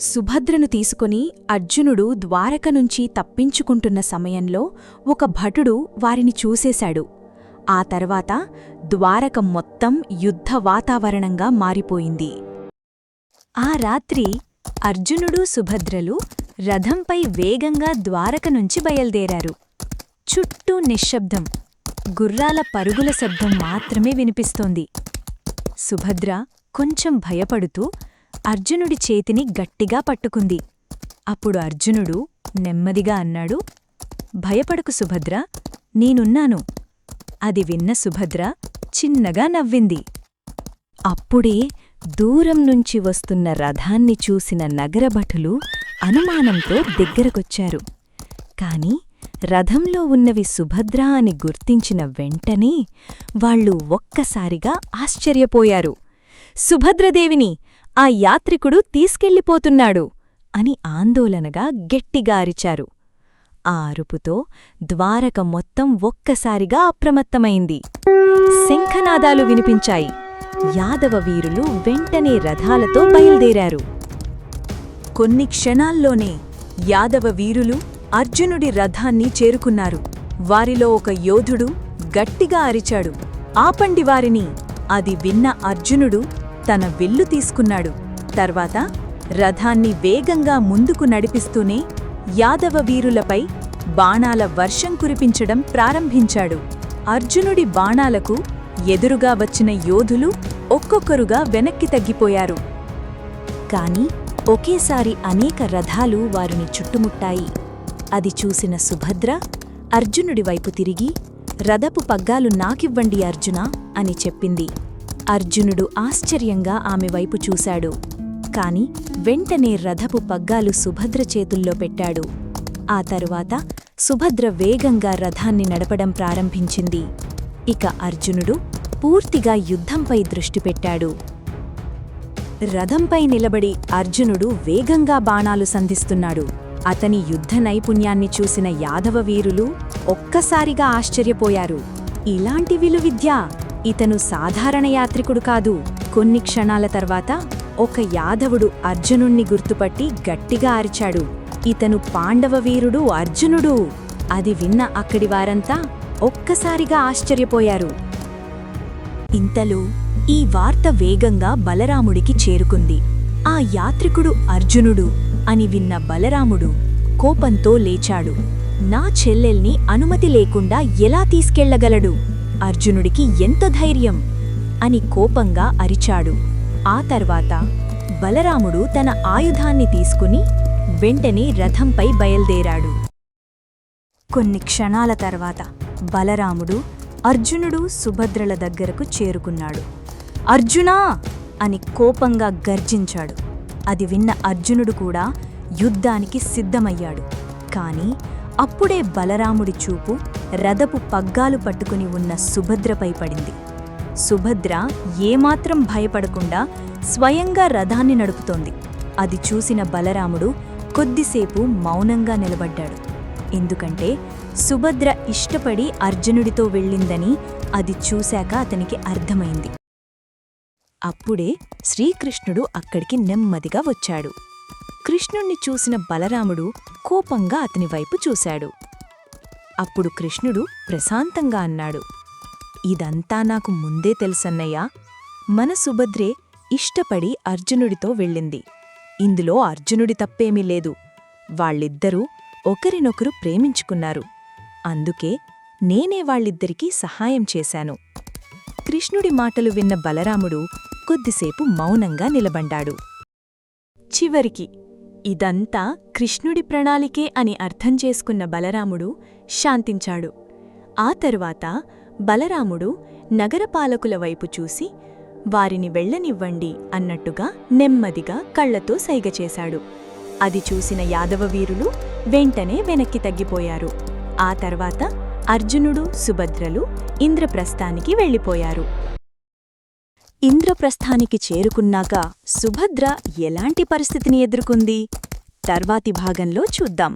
సుభద్రను తీసుకుని అర్జునుడు ద్వారక నుంచి తప్పించుకుంటున్న సమయంలో ఒక భటుడు వారిని చూసేశాడు. ఆ తర్వాత ద్వారక మొత్తం యుద్ధ వాతావరణంగా మారిపోయింది. ఆ రాత్రి అర్జునుడు సుభద్రలు రథంపై వేగంగా ద్వారక నుంచి బయల్దేరారు. చుట్టూ నిశ్శబ్దం, గుర్రాల పరుగుల శబ్దం మాత్రమే వినిపిస్తోంది. సుభద్ర కొంచెం భయపడుతూ అర్జునుడి చేతిని గట్టిగా పట్టుకుంది. అప్పుడు అర్జునుడు నెమ్మదిగా అన్నాడు, భయపడకు సుభద్ర, నేనున్నాను. అది విన్న సుభద్ర చిన్నగా నవ్వింది. అప్పుడే దూరం నుంచి వస్తున్న రథాన్ని చూసిన నగరభటులు అనుమానంతో దగ్గరకొచ్చారు. కాని రథంలో ఉన్నవి సుభద్ర అని గుర్తించిన వెంటనే వాళ్ళు ఒక్కసారిగా ఆశ్చర్యపోయారు. సుభద్రదేవిని ఆ యాత్రికుడు తీసుకెళ్ళిపోతున్నాడు అని ఆందోళనగా గట్టిగా అరిచారు. ఆ అరుపుతో ద్వారక మొత్తం ఒక్కసారిగా అప్రమత్తమైంది. శంఖనాదాలు వినిపించాయి. యాదవ వీరులు వెంటనే రథాలతో బయల్దేరారు. కొన్ని క్షణాల్లోనే యాదవ వీరులు అర్జునుడి రథాన్ని చేరుకున్నారు. వారిలో ఒక యోధుడు గట్టిగా అరిచాడు, ఆపండి వారిని! అది విన్న అర్జునుడు తన విల్లు తీసుకున్నాడు. తర్వాత రథాన్ని వేగంగా ముందుకు నడిపిస్తూనే యాదవ వీరులపై బాణాల వర్షం కురిపించడం ప్రారంభించాడు. అర్జునుడి బాణాలకు ఎదురుగా వచ్చిన యోధులు ఒక్కొక్కరుగా వెనక్కి తగ్గిపోయారు. కాని ఒకేసారి అనేక రథాలు వారిని చుట్టుముట్టాయి. అది చూసిన సుభద్ర అర్జునుడి వైపు తిరిగి, రథపు పగ్గాలు నాకివ్వండి అర్జునా అని చెప్పింది. అర్జునుడు ఆశ్చర్యంగా ఆమె వైపు చూశాడు. కాని వెంటనే రథపు పగ్గాలు సుభద్ర చేతుల్లో పెట్టాడు. ఆ తరువాత సుభద్ర వేగంగా రథాన్ని నడపడం ప్రారంభించింది. ఇక అర్జునుడు పూర్తిగా యుద్ధంపై దృష్టి పెట్టాడు. రథంపై నిలబడి అర్జునుడు వేగంగా బాణాలు సంధిస్తున్నాడు. అతని యుద్ధ నైపుణ్యాన్ని చూసిన యాదవ వీరులు ఒక్కసారిగా ఆశ్చర్యపోయారు. ఇలాంటి విలువిద్య! ఇతను సాధారణ యాత్రికుడు కాదు. కొన్ని క్షణాల తర్వాత ఒక యాదవుడు అర్జునుణ్ణి గుర్తుపట్టి గట్టిగా అరిచాడు, ఇతను పాండవ వీరుడు అర్జునుడు! అది విన్న అక్కడి వారంతా ఒక్కసారిగా ఆశ్చర్యపోయారు. ఇంతలో ఈ వార్త వేగంగా బలరాముడికి చేరుకుంది. ఆ యాత్రికుడు అర్జునుడు అని విన్న బలరాముడు కోపంతో లేచాడు. నా చెల్లెల్ని అనుమతి లేకుండా ఎలా తీసుకెళ్లగలడు? అర్జునుడికి ఎంత ధైర్యం! అని కోపంగా అరిచాడు. ఆ తర్వాత బలరాముడు తన ఆయుధాన్ని తీసుకుని వెంటనే రథంపై బయల్దేరాడు. కొన్ని క్షణాల తర్వాత బలరాముడు అర్జునుడు సుభద్రల దగ్గరకు చేరుకున్నాడు. అర్జునా! అని కోపంగా గర్జించాడు. అది విన్న అర్జునుడు కూడా యుద్ధానికి సిద్ధమయ్యాడు. కాని అప్పుడే బలరాముడి చూపు రథపు పగ్గాలు పట్టుకుని ఉన్న సుభద్రపై పడింది. సుభద్ర ఏమాత్రం భయపడకుండా స్వయంగా రథాన్ని నడుపుతోంది. అది చూసిన బలరాముడు కొద్దిసేపు మౌనంగా నిలబడ్డాడు. ఎందుకంటే సుభద్ర ఇష్టపడి అర్జునుడితో వెళ్ళిందని అది చూశాక అతనికి అర్థమైంది. అప్పుడే శ్రీకృష్ణుడు అక్కడికి నెమ్మదిగా వచ్చాడు. కృష్ణుణ్ణి చూసిన బలరాముడు కోపంగా అతని వైపు చూశాడు. అప్పుడు కృష్ణుడు ప్రశాంతంగా అన్నాడు, ఇదంతా నాకు ముందే తెలుసన్నయ్యా. మన సుభద్రే ఇష్టపడి అర్జునుడితో వెళ్ళింది. ఇందులో అర్జునుడి తప్పేమీ లేదు. వాళ్ళిద్దరూ ఒకరినొకరు ప్రేమించుకున్నారు. అందుకే నేనే వాళ్ళిద్దరికీ సహాయం చేశాను. కృష్ణుడి మాటలు విన్న బలరాముడు కొద్దిసేపు మౌనంగా నిలబడ్డాడు. చివరికి ఇదంతా కృష్ణుడి ప్రణాళికే అని అర్థం చేసుకున్న బలరాముడు శాంతించాడు. ఆ తరువాత బలరాముడు నగరపాలకుల వైపు చూసి, వారిని వెళ్ళనివ్వండి అన్నట్టుగా నెమ్మదిగా కళ్లతో సైగ చేశాడు. అది చూసిన యాదవ వీరులు వెంటనే వెనక్కి తగ్గిపోయారు. ఆ తర్వాత అర్జునుడు సుభద్రలు ఇంద్రప్రస్థానికి వెళ్ళిపోయారు. ఇంద్రప్రస్థానికి చేరుకున్నాక సుభద్ర ఎలాంటి పరిస్థితిని ఎదుర్కొంది? తర్వాతి భాగంలో చూద్దాం.